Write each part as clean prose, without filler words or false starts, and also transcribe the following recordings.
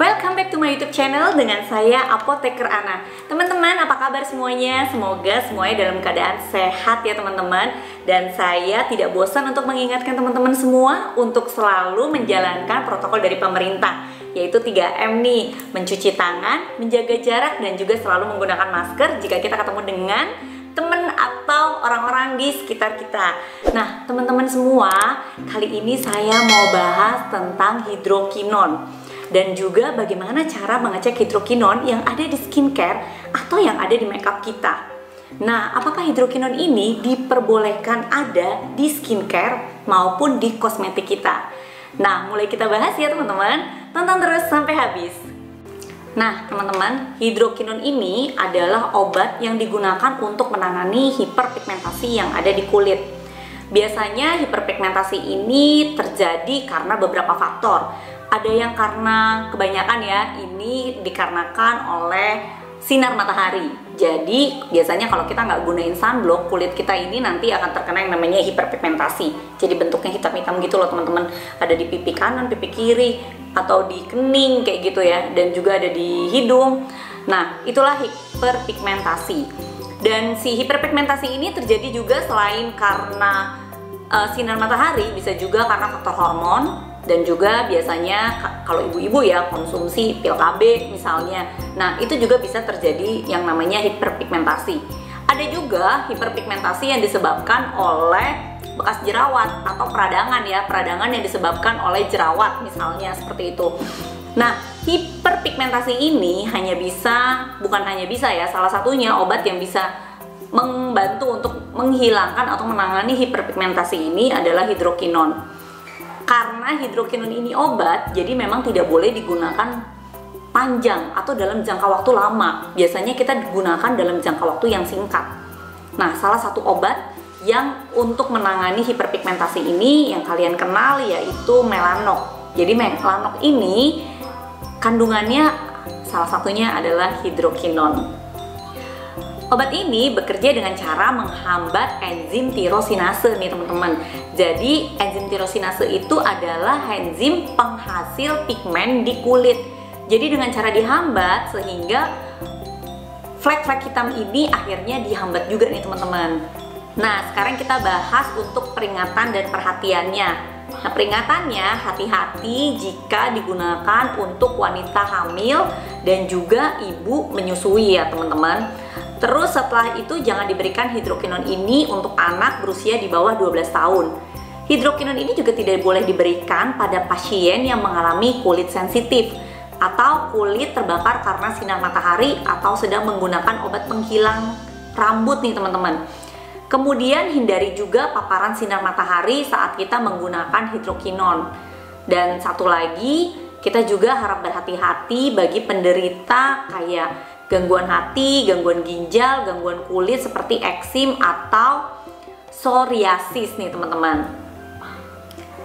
Welcome back to my YouTube channel dengan saya Apoteker Ana. Teman-teman, apa kabar semuanya? Semoga semuanya dalam keadaan sehat ya teman-teman. Dan saya tidak bosan untuk mengingatkan teman-teman semua untuk selalu menjalankan protokol dari pemerintah, yaitu 3M nih: mencuci tangan, menjaga jarak, dan juga selalu menggunakan masker jika kita ketemu dengan teman atau orang-orang di sekitar kita. Nah, teman-teman semua, kali ini saya mau bahas tentang hidrokinon dan juga bagaimana cara mengecek hidrokinon yang ada di skincare atau yang ada di makeup kita. Nah, apakah hidrokinon ini diperbolehkan ada di skincare maupun di kosmetik kita? Nah, mulai kita bahas ya teman-teman. Tonton terus sampai habis. Nah, teman-teman, hidrokinon ini adalah obat yang digunakan untuk menangani hiperpigmentasi yang ada di kulit. Biasanya hiperpigmentasi ini terjadi karena beberapa faktor. Ada yang karena kebanyakan ya, ini dikarenakan oleh sinar matahari. Jadi biasanya kalau kita nggak gunain sunblock, kulit kita ini nanti akan terkena yang namanya hiperpigmentasi. Jadi bentuknya hitam-hitam gitu loh teman-teman. Ada di pipi kanan, pipi kiri, atau di kening kayak gitu ya. Dan juga ada di hidung. Nah, itulah hiperpigmentasi. Dan si hiperpigmentasi ini terjadi juga selain karena sinar matahari, bisa juga karena faktor hormon. Dan juga biasanya kalau ibu-ibu ya konsumsi pil KB misalnya. Nah, itu juga bisa terjadi yang namanya hiperpigmentasi. Ada juga hiperpigmentasi yang disebabkan oleh bekas jerawat atau peradangan ya, peradangan yang disebabkan oleh jerawat misalnya, seperti itu. Nah, hiperpigmentasi ini bukan hanya bisa ya, salah satunya obat yang bisa membantu untuk menghilangkan atau menangani hiperpigmentasi ini adalah hidrokinon. Karena hidrokinon ini obat, jadi memang tidak boleh digunakan panjang atau dalam jangka waktu lama. Biasanya kita digunakan dalam jangka waktu yang singkat. Nah, salah satu obat yang untuk menangani hiperpigmentasi ini yang kalian kenal yaitu melanok. Jadi melanok ini kandungannya salah satunya adalah hidrokinon. Obat ini bekerja dengan cara menghambat enzim tirosinase nih teman-teman. Jadi enzim tirosinase itu adalah enzim penghasil pigmen di kulit. Jadi dengan cara dihambat sehingga flek-flek hitam ini akhirnya dihambat juga nih teman-teman. Nah, sekarang kita bahas untuk peringatan dan perhatiannya. Nah, peringatannya, hati-hati jika digunakan untuk wanita hamil dan juga ibu menyusui ya teman-teman. Terus setelah itu jangan diberikan hidrokinon ini untuk anak berusia di bawah 12 tahun. Hidrokinon ini juga tidak boleh diberikan pada pasien yang mengalami kulit sensitif atau kulit terbakar karena sinar matahari atau sedang menggunakan obat penghilang rambut nih teman-teman. Kemudian hindari juga paparan sinar matahari saat kita menggunakan hidrokinon. Dan satu lagi, kita juga harap berhati-hati bagi penderita kayak gangguan hati, gangguan ginjal, gangguan kulit seperti eksim atau psoriasis nih teman-teman.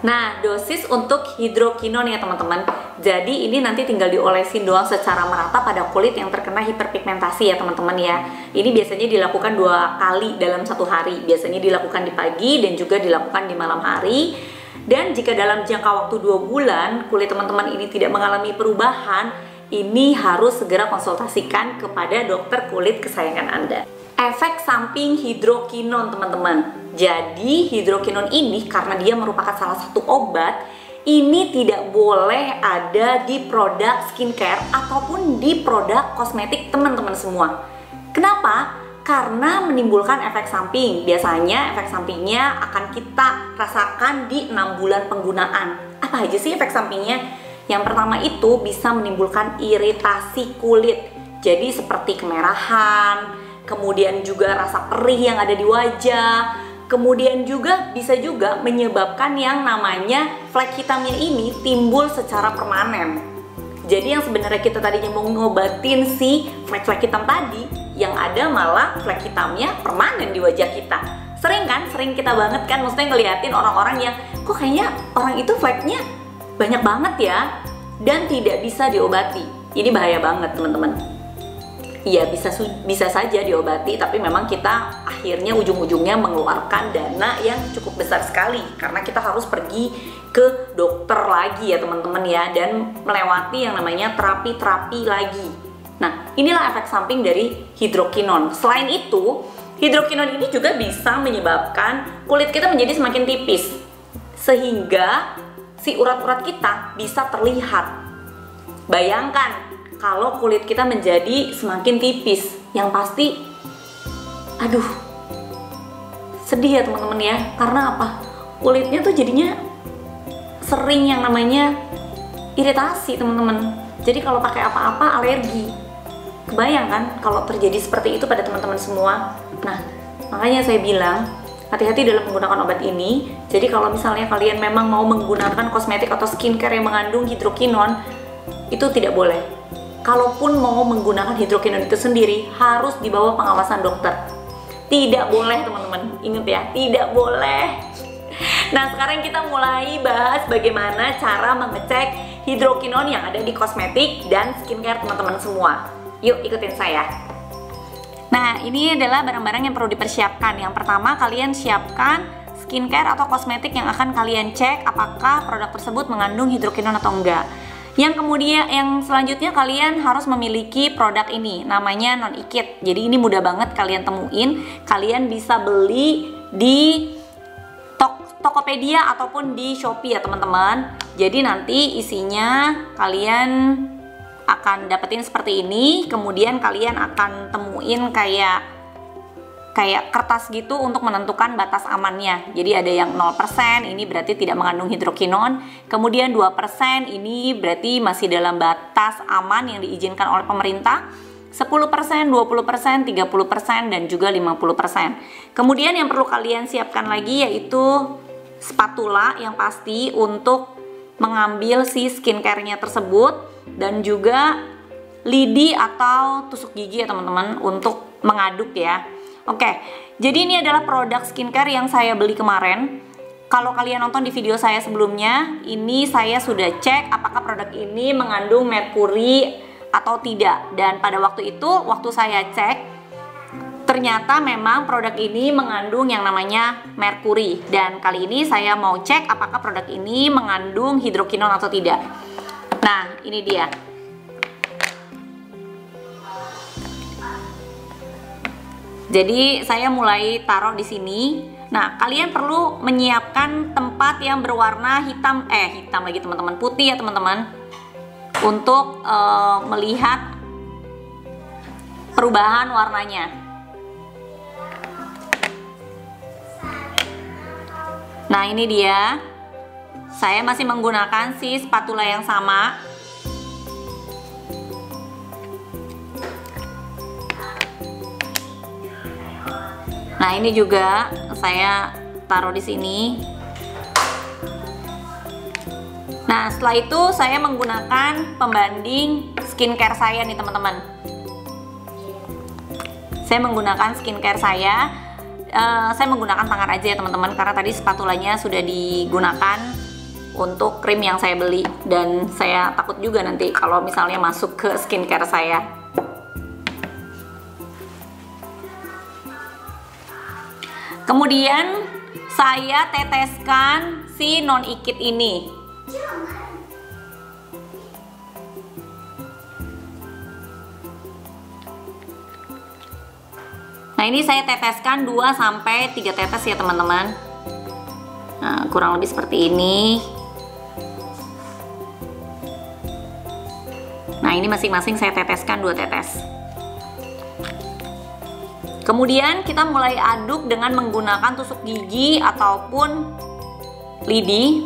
Nah, dosis untuk hidrokinon ya teman-teman. Jadi ini nanti tinggal diolesin doang secara merata pada kulit yang terkena hiperpigmentasi ya teman-teman ya. Ini biasanya dilakukan 2 kali dalam 1 hari. Biasanya dilakukan di pagi dan juga dilakukan di malam hari. Dan jika dalam jangka waktu 2 bulan kulit teman-teman ini tidak mengalami perubahan, ini harus segera konsultasikan kepada dokter kulit kesayangan Anda. Efek samping hidrokinon teman-teman. Jadi hidrokinon ini karena dia merupakan salah satu obat, ini tidak boleh ada di produk skincare ataupun di produk kosmetik teman-teman semua. Kenapa? Karena menimbulkan efek samping. Biasanya efek sampingnya akan kita rasakan di 6 bulan penggunaan. Apa aja sih efek sampingnya? Yang pertama itu bisa menimbulkan iritasi kulit. Jadi seperti kemerahan, kemudian juga rasa perih yang ada di wajah. Kemudian juga bisa juga menyebabkan yang namanya flek hitamnya ini timbul secara permanen. Jadi yang sebenarnya kita tadinya mau ngobatin si flek-flek hitam tadi, yang ada malah flek hitamnya permanen di wajah kita. Sering kan? Sering kita banget kan maksudnya ngeliatin orang-orang yang kok kayaknya orang itu fleknya banyak banget ya dan tidak bisa diobati. Ini bahaya banget teman-teman. ya bisa saja diobati, tapi memang kita akhirnya ujung-ujungnya mengeluarkan dana yang cukup besar sekali karena kita harus pergi ke dokter lagi ya teman-teman ya, dan melewati yang namanya terapi-terapi lagi. Nah, inilah efek samping dari hidrokinon. Selain itu, hidrokinon ini juga bisa menyebabkan kulit kita menjadi semakin tipis sehingga si urat-urat kita bisa terlihat. Bayangkan kalau kulit kita menjadi semakin tipis, yang pasti aduh sedih ya teman-teman ya, karena apa? Kulitnya tuh jadinya sering yang namanya iritasi teman-teman. Jadi kalau pakai apa-apa alergi. Kebayang kan kalau terjadi seperti itu pada teman-teman semua. Nah, makanya saya bilang hati-hati dalam menggunakan obat ini. Jadi kalau misalnya kalian memang mau menggunakan kosmetik atau skincare yang mengandung hidrokinon, itu tidak boleh. Kalaupun mau menggunakan hidrokinon itu sendiri, harus di bawah pengawasan dokter. Tidak boleh teman-teman, ingat ya, tidak boleh. Nah, sekarang kita mulai bahas bagaimana cara mengecek hidrokinon yang ada di kosmetik dan skincare teman-teman semua. Yuk ikutin saya. Nah, ini adalah barang-barang yang perlu dipersiapkan. Yang pertama, kalian siapkan skincare atau kosmetik yang akan kalian cek apakah produk tersebut mengandung hidrokinon atau enggak. Yang kemudian, yang selanjutnya kalian harus memiliki produk ini, namanya Non-Ikit. Jadi ini mudah banget kalian temuin. Kalian bisa beli di Tokopedia ataupun di Shopee ya teman-teman. Jadi nanti isinya kalian akan dapetin seperti ini. Kemudian kalian akan temuin kayak kertas gitu untuk menentukan batas amannya. Jadi ada yang 0%, ini berarti tidak mengandung hidrokinon. Kemudian 2%, ini berarti masih dalam batas aman yang diizinkan oleh pemerintah. 10%, 20%, 30%, dan juga 50%. Kemudian yang perlu kalian siapkan lagi yaitu spatula yang pasti untuk mengambil si skincare-nya tersebut, dan juga lidi atau tusuk gigi ya teman-teman untuk mengaduk ya. Oke, jadi ini adalah produk skincare yang saya beli kemarin. Kalau kalian nonton di video saya sebelumnya, ini saya sudah cek apakah produk ini mengandung merkuri atau tidak. Dan pada waktu itu, waktu saya cek, ternyata memang produk ini mengandung yang namanya merkuri. Dan kali ini saya mau cek apakah produk ini mengandung hidrokinon atau tidak. Nah, ini dia. Jadi saya mulai taruh di sini. Nah, kalian perlu menyiapkan tempat yang berwarna hitam lagi teman-teman, putih ya teman-teman, untuk melihat perubahan warnanya. Nah, ini dia. Saya masih menggunakan si spatula yang sama. Nah, ini juga saya taruh di sini. Nah, setelah itu saya menggunakan pembanding skincare saya nih teman-teman. Saya menggunakan skincare saya menggunakan tangan aja ya teman-teman, karena tadi spatulanya sudah digunakan untuk krim yang saya beli, dan saya takut juga nanti kalau misalnya masuk ke skincare saya. Kemudian saya teteskan si Non-Ikit ini. Nah, ini saya teteskan 2-3 tetes ya teman-teman. Nah, kurang lebih seperti ini. Nah, ini masing-masing saya teteskan 2 tetes. Kemudian kita mulai aduk dengan menggunakan tusuk gigi ataupun lidi.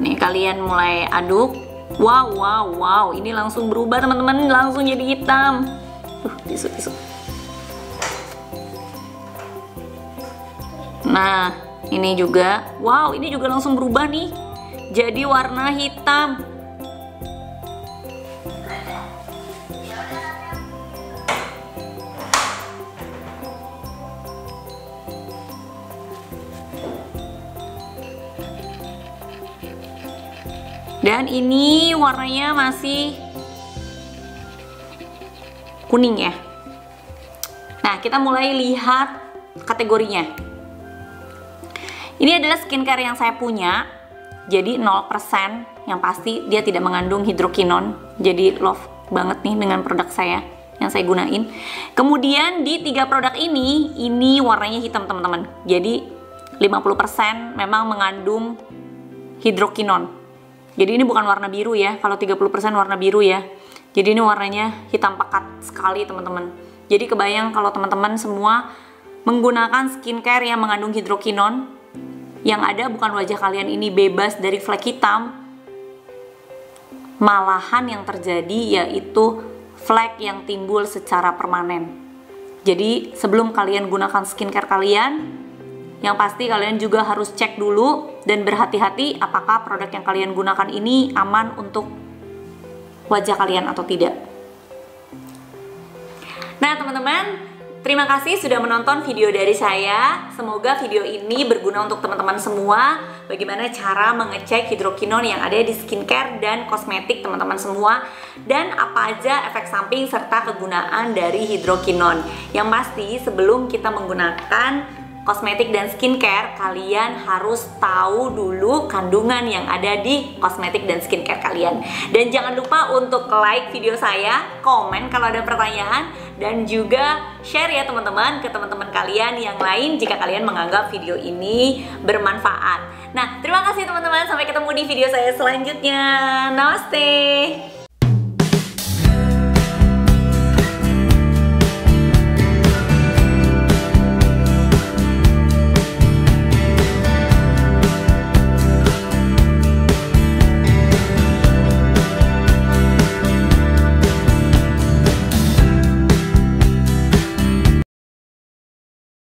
Nih, kalian mulai aduk. Wow, ini langsung berubah teman-teman, langsung jadi hitam. Tisu. Nah, ini juga, wow, ini juga langsung berubah nih, jadi warna hitam. Dan ini warnanya masih kuning ya. Nah, kita mulai lihat kategorinya. Ini adalah skincare yang saya punya. Jadi 0%, yang pasti dia tidak mengandung hidrokinon. Jadi love banget nih dengan produk saya yang saya gunain. Kemudian di 3 produk ini warnanya hitam teman-teman. Jadi 50% memang mengandung hidrokinon. Jadi ini bukan warna biru ya. Kalau 30% warna biru ya. Jadi ini warnanya hitam pekat sekali teman-teman. Jadi kebayang kalau teman-teman semua menggunakan skincare yang mengandung hidrokinon, yang ada bukan wajah kalian ini bebas dari flek hitam, malahan yang terjadi yaitu flek yang timbul secara permanen. Jadi sebelum kalian gunakan skincare kalian, yang pasti kalian juga harus cek dulu dan berhati-hati apakah produk yang kalian gunakan ini aman untuk wajah kalian atau tidak. Nah teman-teman, terima kasih sudah menonton video dari saya. Semoga video ini berguna untuk teman-teman semua. Bagaimana cara mengecek hidrokinon yang ada di skincare dan kosmetik teman-teman semua. Dan apa aja efek samping serta kegunaan dari hidrokinon. Yang pasti sebelum kita menggunakan kosmetik dan skincare, kalian harus tahu dulu kandungan yang ada di kosmetik dan skincare kalian. Dan jangan lupa untuk like video saya, komen kalau ada pertanyaan, dan juga share ya teman-teman ke teman-teman kalian yang lain jika kalian menganggap video ini bermanfaat. Nah, terima kasih teman-teman, sampai ketemu di video saya selanjutnya. Namaste.